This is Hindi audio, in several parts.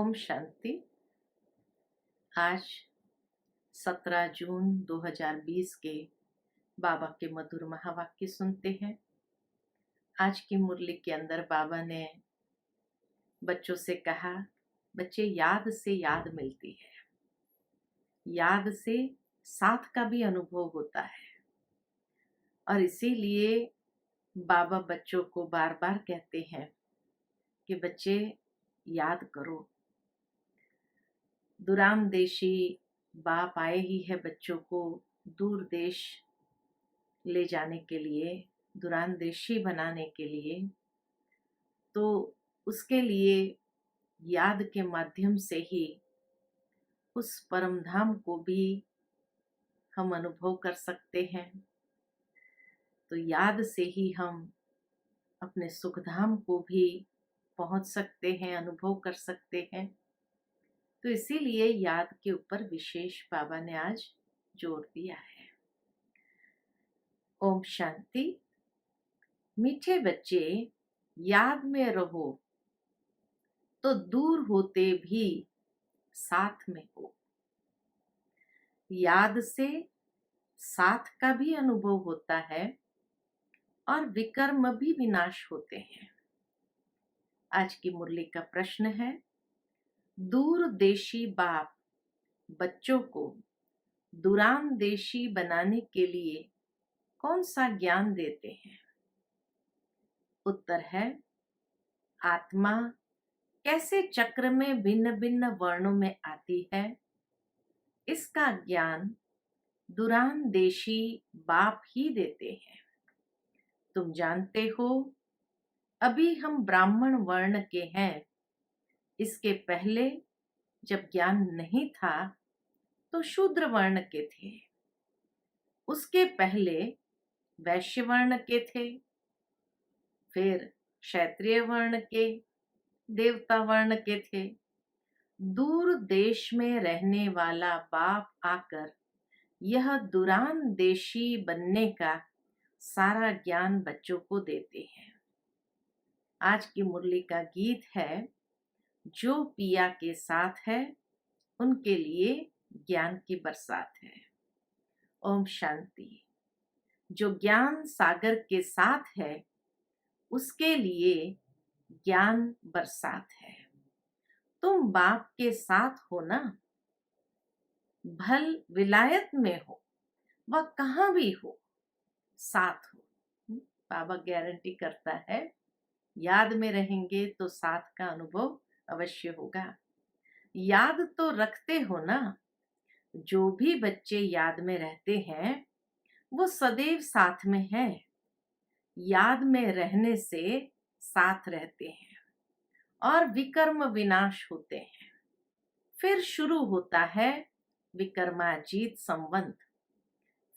ओम शांति। आज 17 जून 2020 के बाबा के मधुर महावाक्य सुनते हैं। आज की मुरली के अंदर बाबा ने बच्चों से कहा, बच्चे याद से याद मिलती है, याद से साथ का भी अनुभव होता है। और इसीलिए बाबा बच्चों को बार बार कहते हैं कि बच्चे याद करो। दूरांदेशी बाप आए ही है बच्चों को दूर देश ले जाने के लिए, दूरांदेशी बनाने के लिए। तो उसके लिए याद के माध्यम से ही उस परम धाम को भी हम अनुभव कर सकते हैं। तो याद से ही हम अपने सुख धाम को भी पहुंच सकते हैं, अनुभव कर सकते हैं। तो इसीलिए याद के ऊपर विशेष बाबा ने आज जोर दिया है। ओम शांति। मीठे बच्चे, याद में रहो तो दूर होते भी साथ में हो। याद से साथ का भी अनुभव होता है और विकर्म भी विनाश होते हैं। आज की मुरली का प्रश्न है, दूरदेशी बाप बच्चों को दूरांदेशी बनाने के लिए कौन सा ज्ञान देते हैं? उत्तर है, आत्मा कैसे चक्र में भिन्न भिन्न वर्णों में आती है, इसका ज्ञान दूरांदेशी बाप ही देते हैं। तुम जानते हो, अभी हम ब्राह्मण वर्ण के हैं। इसके पहले जब ज्ञान नहीं था तो शूद्र वर्ण के थे, उसके पहले वैश्य वर्ण के थे, फिर क्षत्रिय वर्ण के, देवता वर्ण के थे। दूर देश में रहने वाला बाप आकर यह दूरांदेशी बनने का सारा ज्ञान बच्चों को देते हैं। आज की मुरली का गीत है, जो पिया के साथ है उनके लिए ज्ञान की बरसात है। ओम शांति। जो ज्ञान सागर के साथ है उसके लिए ज्ञान बरसात है। तुम बाप के साथ हो ना, भल विलायत में हो वह कहाँ भी हो, साथ हो। बाबा गारंटी करता है, याद में रहेंगे तो साथ का अनुभव अवश्य होगा। याद तो रखते हो ना। जो भी बच्चे याद में रहते हैं वो सदैव साथ में है। याद में रहने से साथ रहते हैं और विकर्म विनाश होते हैं। फिर शुरू होता है विकर्माजीत संबंध।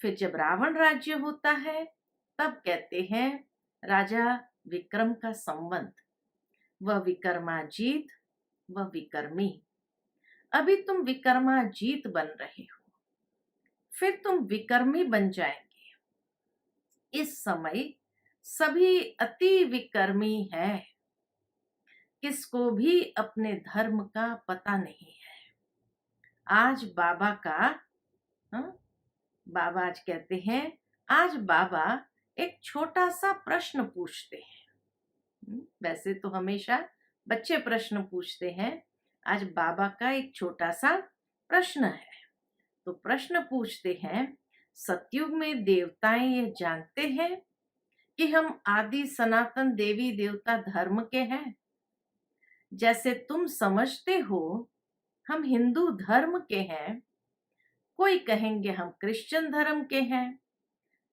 फिर जब रावण राज्य होता है तब कहते हैं राजा विक्रम का संबंध। वह विकर्माजीत, वह विकर्मी। अभी तुम विकर्माजीत बन रहे हो, फिर तुम विकर्मी बन जाएंगे। इस समय सभी अति विकर्मी है, किसको भी अपने धर्म का पता नहीं है। आज बाबा का बाबा आज कहते हैं, आज बाबा एक छोटा सा प्रश्न पूछते हैं। वैसे तो हमेशा बच्चे प्रश्न पूछते हैं, आज बाबा का एक छोटा सा प्रश्न है। तो प्रश्न पूछते हैं, सतयुग में देवताएं यह जानते हैं कि हम आदि सनातन देवी देवता धर्म के हैं? जैसे तुम समझते हो हम हिंदू धर्म के हैं, कोई कहेंगे हम क्रिश्चियन धर्म के हैं,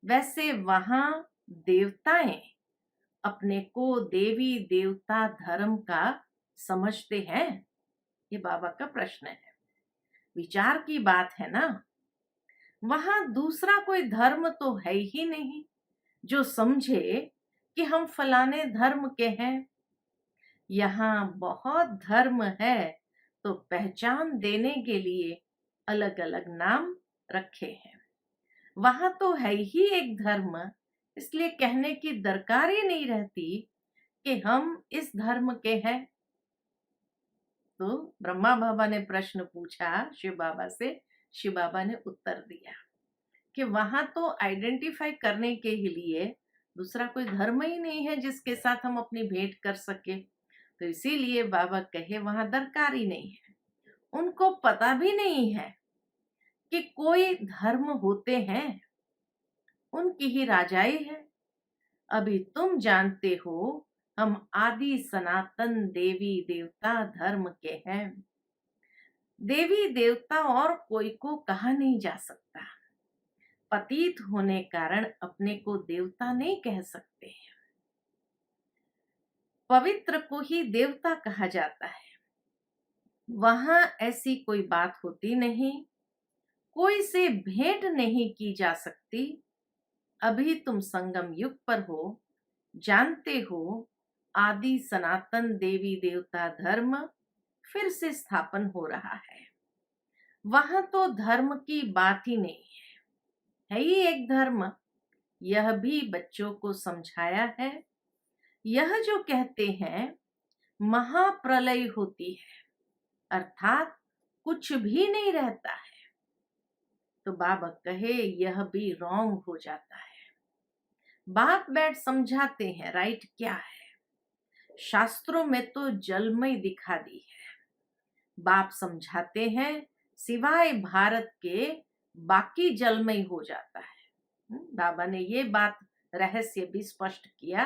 वैसे वहां देवताएं अपने को देवी देवता धर्म का समझते हैं? ये बाबा का प्रश्न है। विचार की बात है ना। वहां दूसरा कोई धर्म तो है ही नहीं जो समझे कि हम फलाने धर्म के हैं। यहाँ बहुत धर्म है तो पहचान देने के लिए अलग अलग नाम रखे हैं। वहां तो है ही एक धर्म, इसलिए कहने की दरकार ही नहीं रहती कि हम इस धर्म के हैं। तो ब्रह्मा बाबा ने प्रश्न पूछा शिव बाबा से। शिव बाबा ने उत्तर दिया कि वहां तो आइडेंटिफाई करने के लिए दूसरा कोई धर्म ही नहीं है जिसके साथ हम अपनी भेंट कर सके, तो इसीलिए बाबा कहे वहां दरकार ही नहीं है। उनको पता भी नहीं है कि कोई धर्म होते हैं, उनकी ही राजाई है। अभी तुम जानते हो हम आदि सनातन देवी देवता धर्म के हैं। देवी देवता और कोई को कहा नहीं जा सकता। पतित होने कारण अपने को देवता नहीं कह सकते। पवित्र को ही देवता कहा जाता है। वहां ऐसी कोई बात होती नहीं, कोई से भेंट नहीं की जा सकती। अभी तुम संगम युग पर हो, जानते हो आदि सनातन देवी देवता धर्म फिर से स्थापन हो रहा है। वहां तो धर्म की बात ही नहीं है ही एक धर्म। यह भी बच्चों को समझाया है। यह जो कहते हैं महाप्रलय होती है, अर्थात कुछ भी नहीं रहता है, तो बाबा कहे यह भी रॉन्ग हो जाता है। बाप बैठ समझाते हैं राइट क्या है। शास्त्रों में तो जलमय दिखा दी है। बाप समझाते हैं सिवाय भारत के बाकी जलमय हो जाता है। बाबा ने ये बात रहस्य भी स्पष्ट किया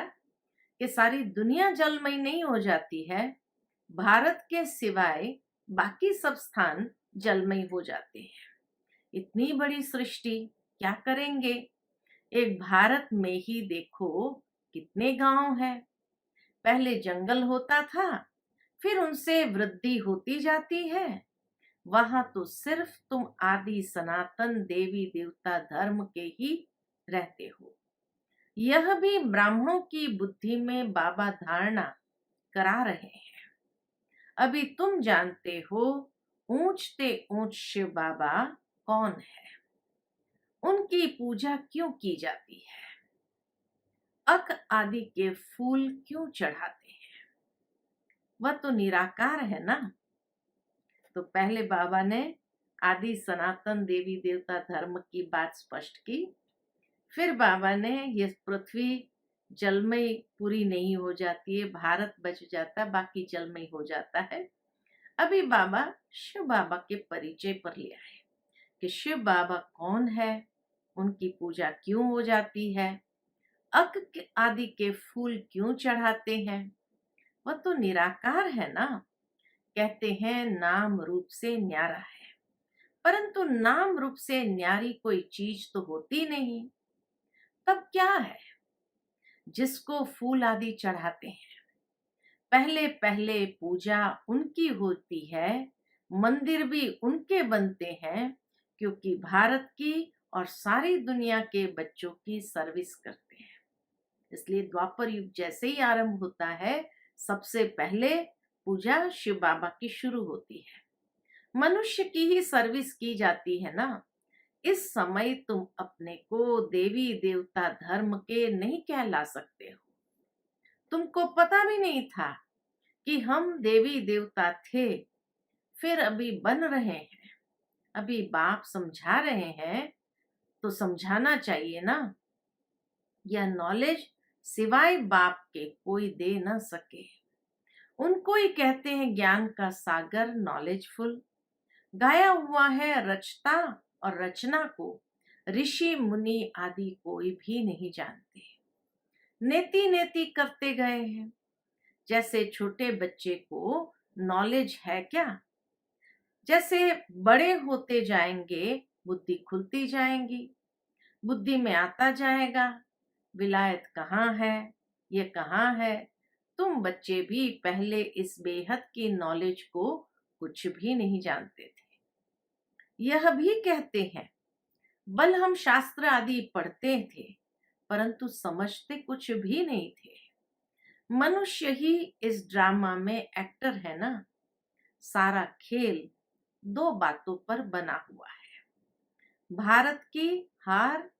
कि सारी दुनिया जलमय नहीं हो जाती है, भारत के सिवाय बाकी सब स्थान जलमय हो जाते हैं। इतनी बड़ी सृष्टि क्या करेंगे? एक भारत में ही देखो कितने गांव हैं। पहले जंगल होता था, फिर उनसे वृद्धि होती जाती है। वहां तो सिर्फ तुम आदि सनातन देवी देवता धर्म के ही रहते हो। यह भी ब्राह्मणों की बुद्धि में बाबा धारणा करा रहे हैं। अभी तुम जानते हो ऊंचते ऊंच शिव बाबा कौन है, उनकी पूजा क्यों की जाती है, अक आदि के फूल क्यों चढ़ाते हैं। वह तो निराकार है ना। तो पहले बाबा ने आदि सनातन देवी देवता धर्म की बात स्पष्ट की। फिर बाबा ने ये पृथ्वी जलमय पूरी नहीं हो जाती है, भारत बच जाता, बाकी जलमय हो जाता है। अभी बाबा शिव बाबा के परिचय पर ले आए कि शिव बाबा कौन है, उनकी पूजा क्यों हो जाती है, अक आदि के फूल क्यों चढ़ाते हैं। वह तो निराकार है ना। कहते हैं नाम रूप से न्यारा है, परंतु नाम रूप से न्यारी कोई चीज तो होती नहीं। तब क्या है जिसको फूल आदि चढ़ाते हैं? पहले पहले पूजा उनकी होती है, मंदिर भी उनके बनते हैं, क्योंकि भारत की और सारी दुनिया के बच्चों की सर्विस करते हैं। इसलिए द्वापर युग जैसे ही आरंभ होता है, सबसे पहले पूजा शिव बाबा की शुरू होती है। मनुष्य की ही सर्विस की जाती है ना। इस समय तुम अपने को देवी देवता धर्म के नहीं कहला सकते हो। तुमको पता भी नहीं था कि हम देवी देवता थे, फिर अभी बन रहे हैं। अभी बाप समझा रहे हैं तो समझाना चाहिए ना। यह नॉलेज सिवाय बाप के कोई दे न सके। उनको ही कहते हैं ज्ञान का सागर, नॉलेजफुल। गाया हुआ है रचता और रचना को ऋषि मुनि आदि कोई भी नहीं जानते। नेति नेति करते गए हैं। जैसे छोटे बच्चे को नॉलेज है क्या? जैसे बड़े होते जाएंगे बुद्धि खुलती जाएंगी, बुद्धि में आता जाएगा विलायत कहाँ है, ये कहाँ है। तुम बच्चे भी पहले इस बेहद की नॉलेज को कुछ भी नहीं जानते थे। यह भी कहते हैं बल हम शास्त्र आदि पढ़ते थे, परंतु समझते कुछ भी नहीं थे। मनुष्य ही इस ड्रामा में एक्टर है ना। सारा खेल दो बातों पर बना हुआ है, भारत की हार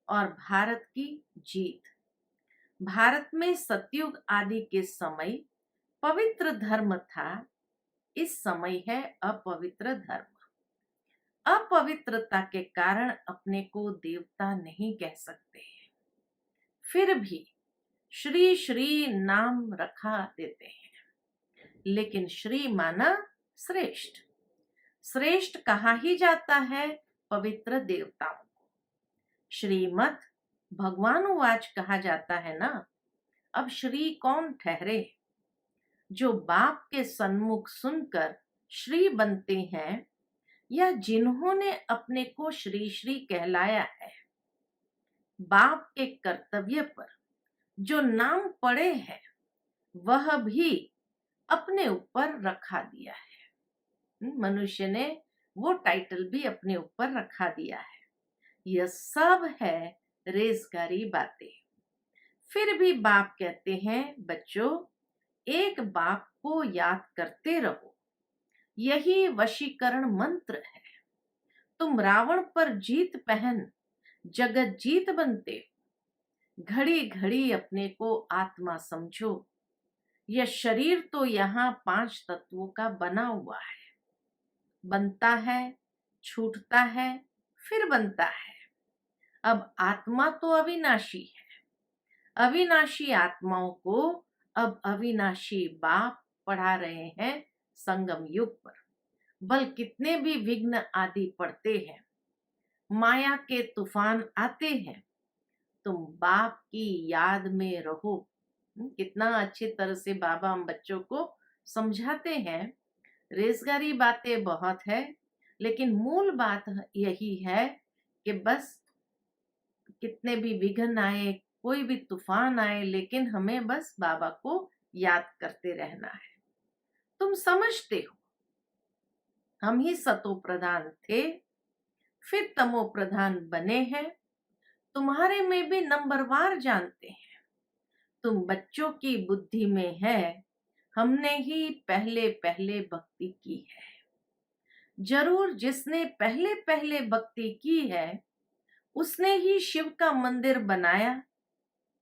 और भारत की जीत। भारत में सतयुग आदि के समय पवित्र धर्म था, इस समय है अपवित्र धर्म। अपवित्रता के कारण अपने को देवता नहीं कह सकते, फिर भी श्री श्री नाम रखा देते हैं। लेकिन श्री माना श्रेष्ठ, श्रेष्ठ कहा ही जाता है पवित्र देवताओं को। श्रीमत भगवान उवाच कहा जाता है ना। अब श्री कौन ठहरे? जो बाप के सन्मुख सुनकर श्री बनते हैं, या जिन्होंने अपने को श्री श्री कहलाया है। बाप के कर्तव्य पर जो नाम पड़े हैं, वह भी अपने ऊपर रखा दिया है। मनुष्य ने वो टाइटल भी अपने ऊपर रखा दिया है। यह सब है रेजगारी बातें। फिर भी बाप कहते हैं, बच्चों, एक बाप को याद करते रहो, यही वशीकरण मंत्र है। तुम रावण पर जीत पहन जगत जीत बनते हो। घड़ी घड़ी अपने को आत्मा समझो। यह शरीर तो यहाँ 5 तत्वों का बना हुआ है। बनता है, छूटता है, फिर बनता है। अब आत्मा तो अविनाशी है। अविनाशी आत्माओं को अब अविनाशी बाप पढ़ा रहे हैं संगम युग पर। बल कितने भी विघ्न आदि पड़ते हैं, माया के तूफान आते हैं, तुम बाप की याद में रहो। कितना अच्छी तरह से बाबा हम बच्चों को समझाते हैं। रेजगारी बातें बहुत है, लेकिन मूल बात यही है कि बस कितने भी विघ्न आए, कोई भी तूफान आए, लेकिन हमें बस बाबा को याद करते रहना है। तुम समझते हो हम ही सतो प्रधान थे, फिर तमो प्रधान बने हैं। तुम्हारे में भी नंबरवार जानते हैं। तुम बच्चों की बुद्धि में है, हमने ही पहले पहले भक्ति की है। जरूर जिसने पहले पहले भक्ति की है, उसने ही शिव का मंदिर बनाया,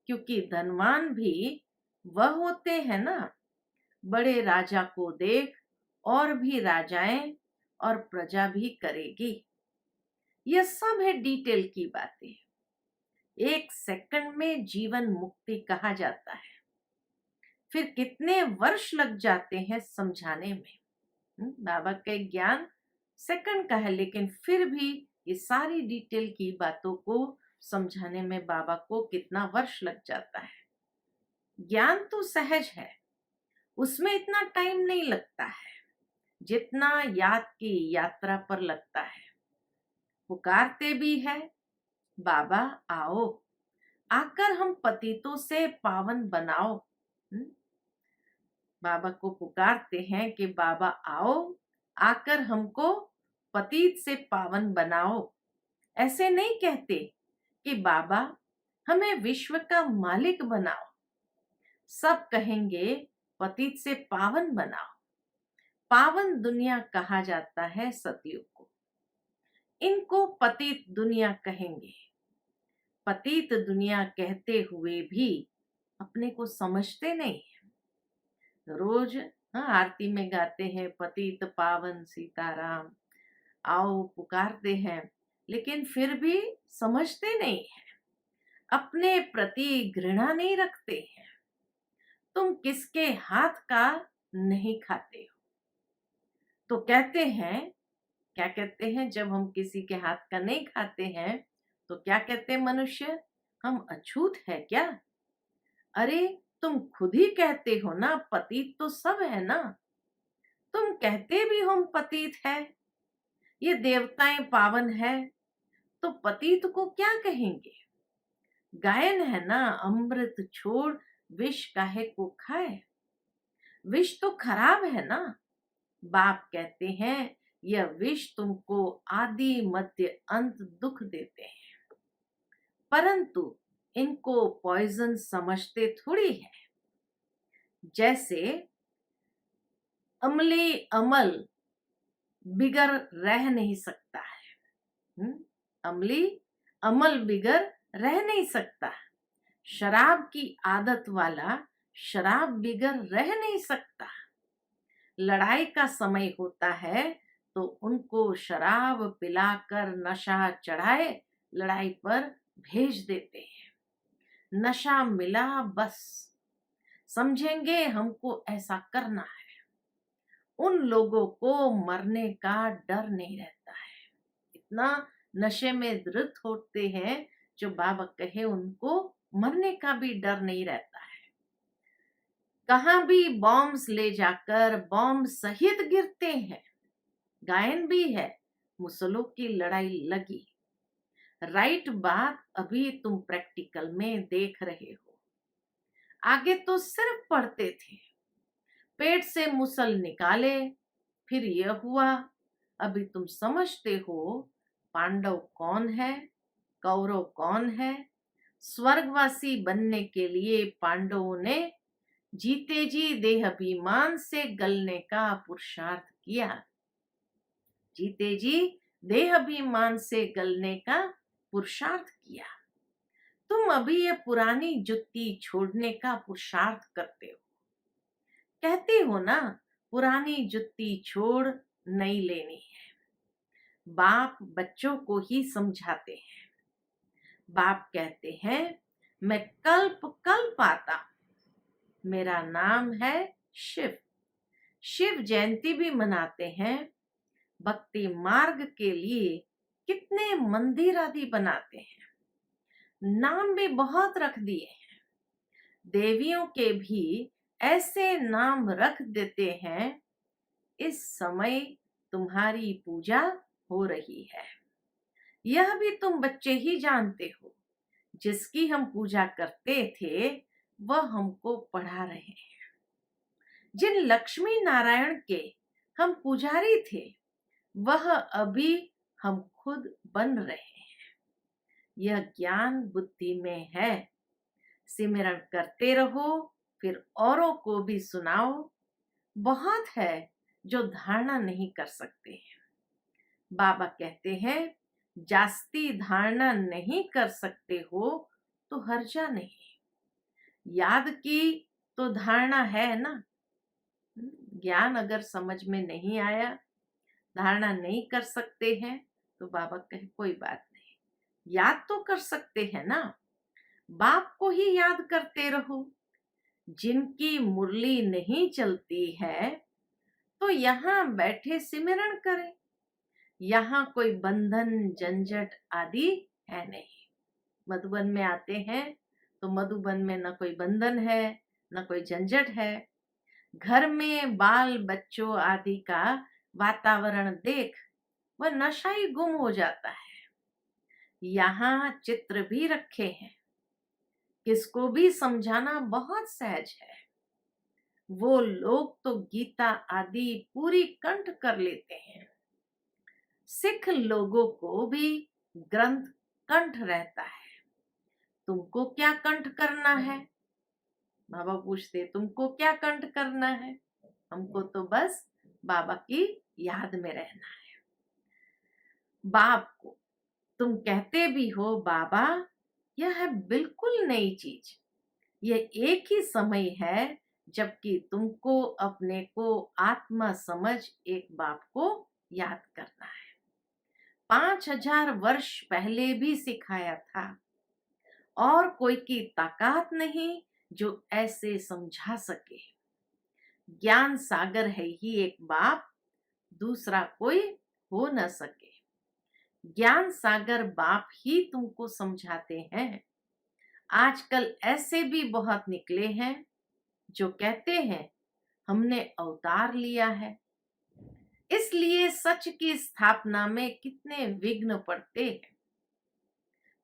क्योंकि धनवान भी वह होते हैं ना। बड़े राजा को देख और भी राजाएं और प्रजा भी करेगी। यह सब है डिटेल की बातें। 1 सेकंड में जीवन मुक्ति कहा जाता है, फिर कितने वर्ष लग जाते हैं समझाने में। बाबा का ज्ञान सेकंड का है, लेकिन फिर भी ये सारी डिटेल की बातों को समझाने में बाबा को कितना वर्ष लग जाता है। ज्ञान तो सहज है, उसमें इतना टाइम नहीं लगता है जितना याद की यात्रा पर लगता है। पुकारते भी है, बाबा आओ, आकर हम पतितों से पावन बनाओ। बाबा को पुकारते हैं कि बाबा आओ, आकर हमको पतित से पावन बनाओ। ऐसे नहीं कहते कि बाबा हमें विश्व का मालिक बनाओ। सब कहेंगे पतित से पावन बनाओ। पावन दुनिया कहा जाता है सतयुग को, इनको पतित दुनिया कहेंगे। पतित दुनिया कहते हुए भी अपने को समझते नहीं है। रोज आरती में गाते हैं पतित पावन सीताराम, आओ पुकारते हैं, लेकिन फिर भी समझते नहीं है, अपने प्रति घृणा नहीं रखते हैं। तुम किसके हाथ का नहीं खाते हो? तो कहते हैं, क्या कहते हैं, जब हम किसी के हाथ का नहीं खाते हैं तो क्या कहते हैं मनुष्य, हम अछूत है क्या? अरे तुम खुद ही कहते हो ना, पतित तो सब है ना। तुम कहते भी हम पतित है, ये देवताएं पावन है, तो पतित को क्या कहेंगे? गायन है ना, अमृत छोड़ विष काहे को खाए। विष तो खराब है ना। बाप कहते हैं यह विष तुमको आदि मध्य अंत दुख देते हैं, परंतु इनको पॉइजन समझते थोड़ी है। जैसे अमली अमल बिगर रह नहीं सकता है। अमली अमल बिगर रह नहीं सकता। शराब की आदत वाला शराब बिगर रह नहीं सकता। लड़ाई का समय होता है तो उनको शराब पिलाकर नशा चढ़ाए लड़ाई पर भेज देते हैं। नशा मिला बस समझेंगे हमको ऐसा करना है। उन लोगों को मरने का डर नहीं रहता है। इतना नशे में धुत होते हैं जो बाबा कहे उनको मरने का भी डर नहीं रहता है। कहाँ भी बॉम्ब्स ले जाकर बॉम्ब सहित गिरते हैं। गायन भी है, मुसलों की लड़ाई लगी। राइट बात अभी तुम प्रैक्टिकल में देख रहे हो। आगे तो सिर्फ पढ़ते थे, पेट से मुसल निकाले, फिर यह हुआ। अभी तुम समझते हो पांडव कौन है, कौरव कौन है। स्वर्गवासी बनने के लिए पांडवों ने जीते जी देहाभिमान से गलने का पुरुषार्थ किया। जीते जी देहाभिमान से गलने का पुरुषार्थ किया। तुम अभी ये पुरानी जुत्ती छोड़ने का पुरुषार्थ करते हो। कहते हो ना, पुरानी जुत्ती छोड़ नई लेनी है। बाप बच्चों को ही समझाते हैं। बाप कहते हैं मैं कल्प कल्प आता, मेरा नाम है शिव। शिव जयंती भी मनाते हैं। भक्ति मार्ग के लिए कितने मंदिर आदि बनाते हैं, नाम भी बहुत रख दिए हैं। देवियों के भी ऐसे नाम रख देते हैं। इस समय तुम्हारी पूजा हो रही है, यह भी तुम बच्चे ही जानते हो। जिसकी हम पूजा करते थे वह हमको पढ़ा रहे हैं। जिन लक्ष्मी नारायण के हम पुजारी थे वह अभी हम खुद बन रहे हैं। यह ज्ञान बुद्धि में है। सिमरन करते रहो, फिर औरों को भी सुनाओ। बहुत है जो धारणा नहीं कर सकते हैं। बाबा कहते हैं जास्ती धारणा नहीं कर सकते हो तो हर्जा नहीं। याद की तो धारणा है ना। ज्ञान अगर समझ में नहीं आया, धारणा नहीं कर सकते हैं, तो बाबा कहे कोई बात नहीं, याद तो कर सकते हैं ना। बाप को ही याद करते रहो। जिनकी मुरली नहीं चलती है तो यहाँ बैठे सिमरन करें। यहाँ कोई बंधन झंझट आदि है नहीं। मधुबन में आते हैं तो मधुबन में न कोई बंधन है न कोई झंझट है। घर में बाल बच्चों आदि का वातावरण देख वह नशा ही गुम हो जाता है। यहाँ चित्र भी रखे हैं, किसको भी समझाना बहुत सहज है। वो लोग तो गीता आदि पूरी कंठ कर लेते हैं। सिख लोगों को भी ग्रंथ कंठ रहता है। तुमको क्या कंठ करना है? बाबा पूछते तुमको क्या कंठ करना है? हमको तो बस बाबा की याद में रहना है। बाप को तुम कहते भी हो बाबा यह है बिल्कुल नई चीज। यह एक ही समय है जबकि तुमको अपने को आत्मा समझ एक बाप को याद करना है। 5000 वर्ष पहले भी सिखाया था और कोई की ताकत नहीं जो ऐसे समझा सके। ज्ञान सागर है ही एक बाप, दूसरा कोई हो न सके। ज्ञान सागर बाप ही तुमको समझाते हैं। आजकल ऐसे भी बहुत निकले हैं जो कहते हैं हमने अवतार लिया है, इसलिए सच की स्थापना में कितने विघ्न पड़ते हैं।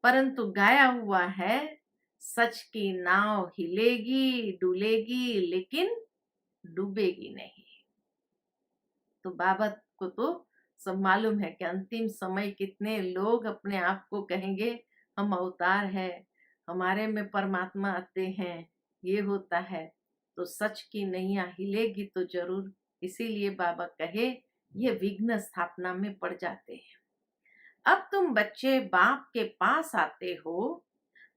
परंतु गाया हुआ है सच की नाव हिलेगी डुलेगी लेकिन डूबेगी नहीं। तो बाबा को तो सब मालूम है कि अंतिम समय कितने लोग अपने आप को कहेंगे हम अवतार है, हमारे में परमात्मा आते हैं, ये होता है। तो सच की नैया हिलेगी तो जरूर। इसीलिए बाबा कहे ये विघ्न स्थापना में पड़ जाते हैं। अब तुम बच्चे बाप के पास आते हो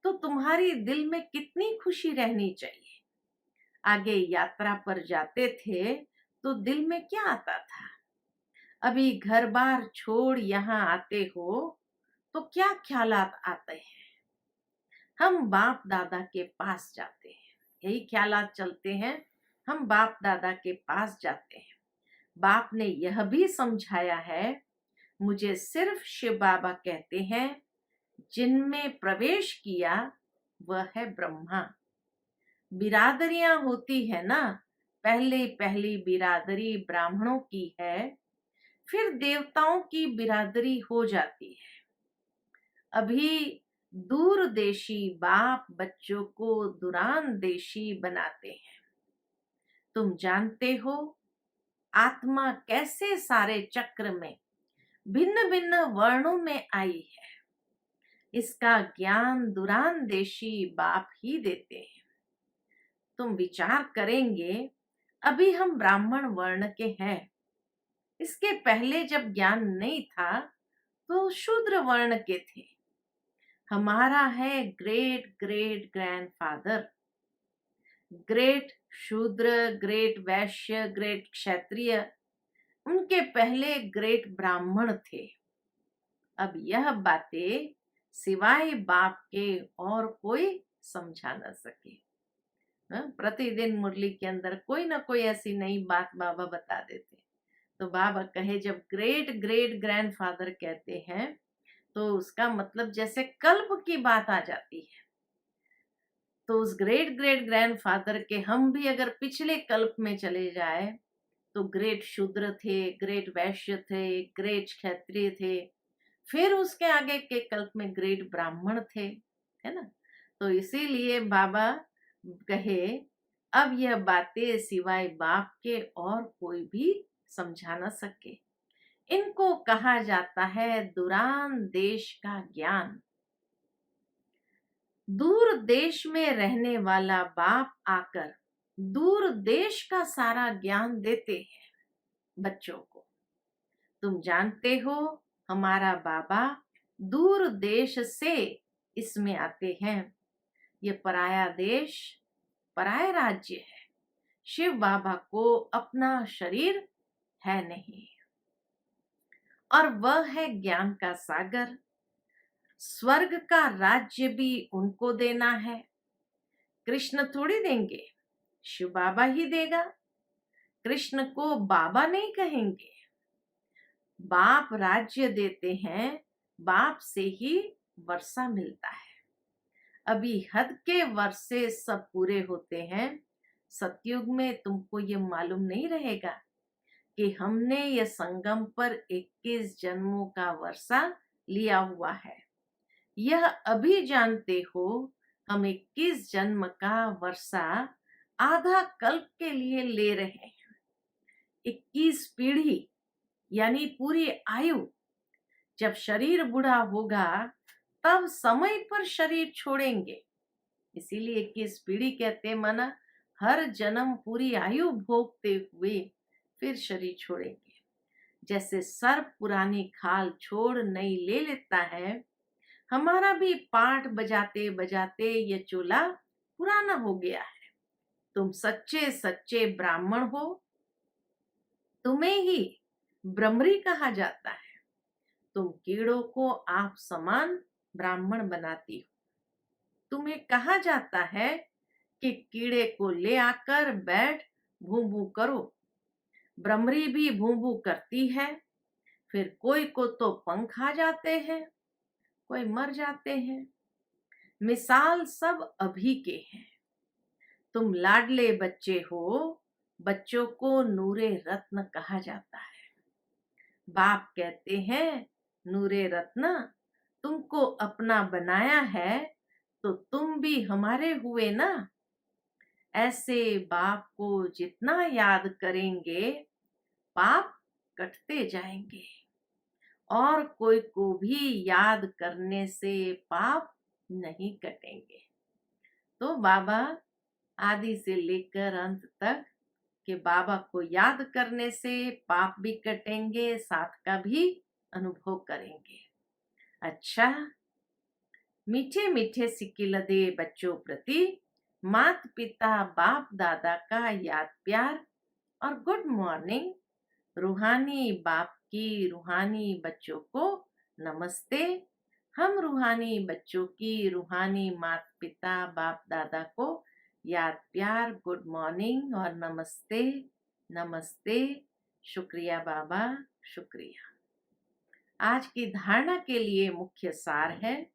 तो तुम्हारी दिल में कितनी खुशी रहनी चाहिए। आगे यात्रा पर जाते थे तो दिल में क्या आता था? अभी घर बार छोड़ यहाँ आते हो तो क्या ख्यालात आते हैं? हम बाप दादा के पास जाते हैं, यही ख्यालात चलते हैं। हम बाप दादा के पास जाते हैं। बाप ने यह भी समझाया है, मुझे सिर्फ शिव बाबा कहते हैं, जिनमें प्रवेश किया वह है ब्रह्मा। बिरादरियां होती है ना, पहले पहली बिरादरी ब्राह्मणों की है, फिर देवताओं की बिरादरी हो जाती है। अभी दूरदेशी बाप बच्चों को दुरानदेशी बनाते हैं। तुम जानते हो आत्मा कैसे सारे चक्र में भिन्न भिन्न वर्णों में आई है? इसका ज्ञान दुरानदेशी बाप ही देते हैं। तुम विचार करेंगे, अभी हम ब्राह्मण वर्ण के हैं, इसके पहले जब ज्ञान नहीं था तो शूद्र वर्ण के थे। हमारा है ग्रेट ग्रेट ग्रैंडफादर, ग्रेट शूद्र, ग्रेट वैश्य, ग्रेट क्षत्रिय, उनके पहले ग्रेट ब्राह्मण थे। अब यह बातें सिवाय बाप के और कोई समझा न सके। प्रतिदिन मुरली के अंदर कोई ना कोई ऐसी नई बात बाबा बता देते। तो बाबा कहे जब ग्रेट ग्रेट ग्रैंडफादर कहते हैं तो उसका मतलब जैसे कल्प की बात आ जाती है। तो उस ग्रेट ग्रेट ग्रैंडफादर के हम भी अगर पिछले कल्प में चले जाए तो ग्रेट शूद्र थे, ग्रेट वैश्य थे, ग्रेट क्षत्रिय थे, फिर उसके आगे के कल्प में ग्रेट ब्राह्मण थे, है ना। तो इसीलिए बाबा कहे अब यह बातें सिवाय बाप के और कोई भी समझा न सके। इनको कहा जाता है दुरान देश का ज्ञान। दूर देश में रहने वाला बाप आकर दूर देश का सारा ज्ञान देते हैं बच्चों को। तुम जानते हो हमारा बाबा दूर देश से इसमें आते हैं। ये पराया देश, पराया राज्य है। शिव बाबा को अपना शरीर है नहीं, और वह है ज्ञान का सागर। स्वर्ग का राज्य भी उनको देना है। कृष्ण थोड़ी देंगे, शिव बाबा ही देगा। कृष्ण को बाबा नहीं कहेंगे। बाप राज्य देते हैं, बाप से ही वर्षा मिलता है। अभी हद के वर्षे सब पूरे होते हैं। सतयुग में तुमको ये मालूम नहीं रहेगा कि हमने ये संगम पर 21 जन्मों का वर्षा लिया हुआ है। यह अभी जानते हो हम 21 जन्म का वर्षा आधा कल्प के लिए ले रहे हैं। 21 पीढ़ी यानी पूरी आयु। जब शरीर बूढ़ा होगा तब समय पर शरीर छोड़ेंगे। इसीलिए 21 पीढ़ी कहते माना हर जन्म पूरी आयु भोगते हुए फिर शरीर छोड़ेंगे। जैसे सर्प पुरानी खाल छोड़ नई ले लेता है, हमारा भी पाठ बजाते बजाते ये चोला पुराना हो गया है। तुम सच्चे सच्चे ब्राह्मण हो, तुम्हें ही ब्रह्मरी कहा जाता है। तुम कीड़ों को आप समान ब्राह्मण बनाती हो। तुम्हें कहा जाता है कि कीड़े को ले आकर बैठ भू भू करो। ब्रह्मरी भी भू भू करती है। फिर कोई को तो पंख आ जाते हैं, कोई मर जाते हैं। मिसाल सब अभी के हैं। तुम लाडले बच्चे हो, बच्चों को नूरे रत्न कहा जाता है। बाप कहते हैं नूरे रत्न, तुमको अपना बनाया है तो तुम भी हमारे हुए ना। ऐसे बाप को जितना याद करेंगे पाप कटते जाएंगे, और कोई को भी याद करने से पाप नहीं कटेंगे। तो बाबा आदि से लेकर अंत तक के बाबा को याद करने से पाप भी कटेंगे, साथ का भी अनुभव करेंगे। अच्छा, मीठे मीठे सिकिलदे बच्चों प्रति मात पिता बाप दादा का याद प्यार और गुड मॉर्निंग। रूहानी बाप की रूहानी बच्चों को नमस्ते। हम रूहानी बच्चों की रूहानी माता पिता बाप दादा को याद प्यार गुड मॉर्निंग और नमस्ते नमस्ते। शुक्रिया बाबा, शुक्रिया। आज की धारणा के लिए मुख्य सार है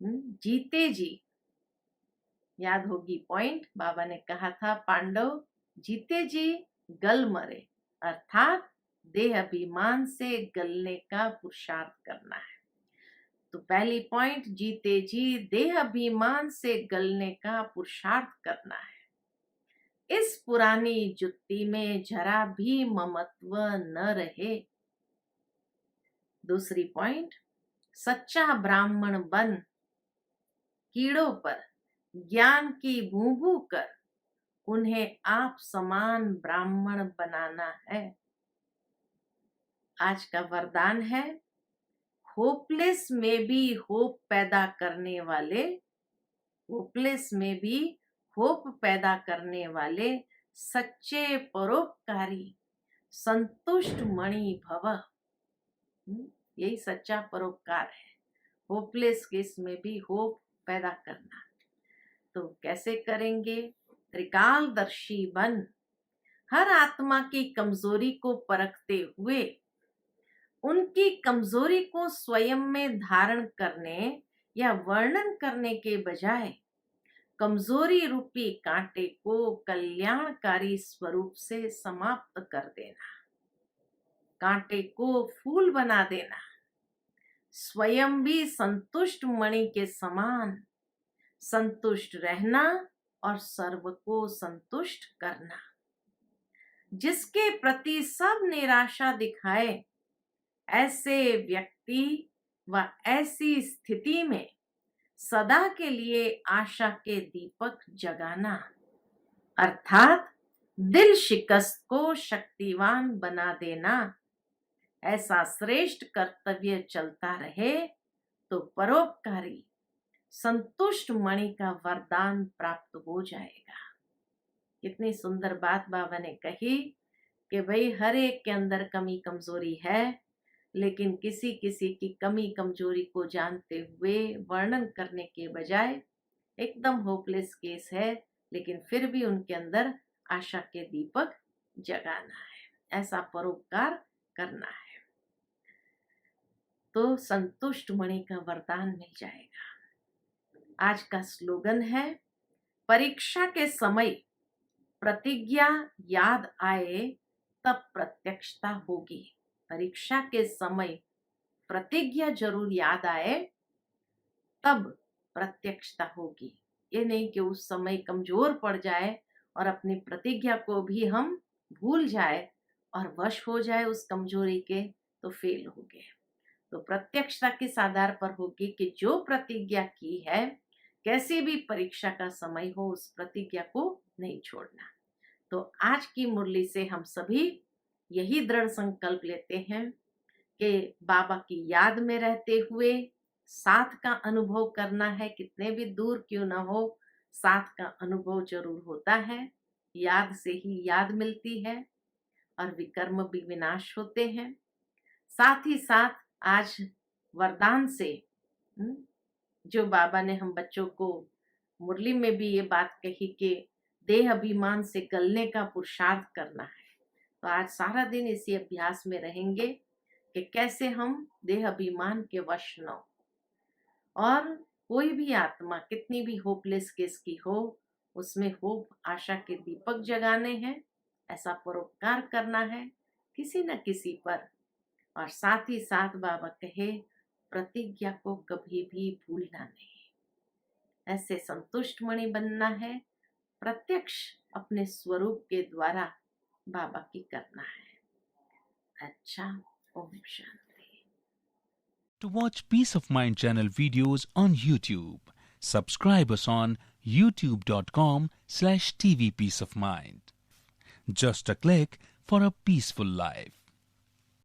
जीते जी। याद होगी पॉइंट, बाबा ने कहा था पांडव जीते जी गल मरे, अर्थात देह अभिमान से गलने का पुरुषार्थ करना है। तो पहली पॉइंट, जीते जी देह अभिमान से गलने का पुरुषार्थ करना है। इस पुरानी जुत्ती में जरा भी ममत्व न रहे। दूसरी पॉइंट, सच्चा ब्राह्मण बन कीड़ों पर ज्ञान की भूभू कर उन्हें आप समान ब्राह्मण बनाना है। आज का वरदान है, होपलेस में भी होप पैदा करने वाले, होपलेस में भी होप पैदा करने वाले सच्चे परोपकारी संतुष्ट मणि भव। यही सच्चा परोपकार है, होपलेस केस में भी होप पैदा करना। तो कैसे करेंगे? त्रिकालदर्शी बन हर आत्मा की कमजोरी को परखते हुए उनकी कमजोरी को स्वयं में धारण करने या वर्णन करने के बजाय कमजोरी रूपी कांटे को कल्याणकारी स्वरूप से समाप्त कर देना, कांटे को फूल बना देना, स्वयं भी संतुष्ट मणि के समान संतुष्ट रहना और सर्व को संतुष्ट करना। जिसके प्रति सब निराशा दिखाए ऐसे व्यक्ति व ऐसी स्थिति में सदा के लिए आशा के दीपक जगाना, अर्थात दिल शिकस्त को शक्तिवान बना देना। ऐसा श्रेष्ठ कर्तव्य चलता रहे तो परोपकारी संतुष्ट मणि का वरदान प्राप्त हो जाएगा। कितनी सुंदर बात बाबा ने कही कि भाई हर एक के अंदर कमी कमजोरी है, लेकिन किसी किसी की कमी कमजोरी को जानते हुए वर्णन करने के बजाय एकदम होपलेस केस है, लेकिन फिर भी उनके अंदर आशा के दीपक जगाना है, ऐसा परोपकार करना है तो संतुष्ट मणि का वरदान मिल जाएगा। आज का स्लोगन है, परीक्षा के समय प्रतिज्ञा याद आए तब प्रत्यक्षता होगी। परीक्षा के समय प्रतिज्ञा जरूर याद आए तब प्रत्यक्षता होगी। ये नहीं कि उस समय कमजोर पड़ जाए और अपनी प्रतिज्ञा को भी हम भूल जाए और वश हो जाए उस कमजोरी के, तो फेल हो गए। तो प्रत्यक्षता किस आधार पर होगी कि जो प्रतिज्ञा की है, कैसी भी परीक्षा का समय हो, उस प्रतिज्ञा को नहीं छोड़ना। तो आज की मुरली से हम सभी यही दृढ़ संकल्प लेते हैं कि बाबा की याद में रहते हुए साथ का अनुभव करना है। कितने भी दूर क्यों ना हो, साथ का अनुभव जरूर होता है। याद से ही याद मिलती है और विकर्म भी विनाश होते हैं। साथ ही साथ आज वरदान से जो बाबा ने हम बच्चों को मुरली में भी ये बात कही कि देह अभिमान से गलने का पुरुषार्थ करना है, तो आज सारा दिन इसी अभ्यास में रहेंगे कि कैसे हम देह अभिमान के वश न हो। और कोई भी आत्मा कितनी भी होपलेस केस की हो, उसमें होप आशा के दीपक जगाने हैं, ऐसा परोपकार करना है किसी न किसी पर। और साथ ही साथ बाबा कहे, प्रतिज्ञा को कभी भी भूलना नहीं, ऐसे संतुष्ट मणि बनना है, प्रत्यक्ष अपने स्वरूप के द्वारा बाबा की करना है। अच्छा, Om Shanti. To watch Peace of Mind channel videos on YouTube, subscribe us on youtube.com/tvpeaceofmind. Just a click for a peaceful life.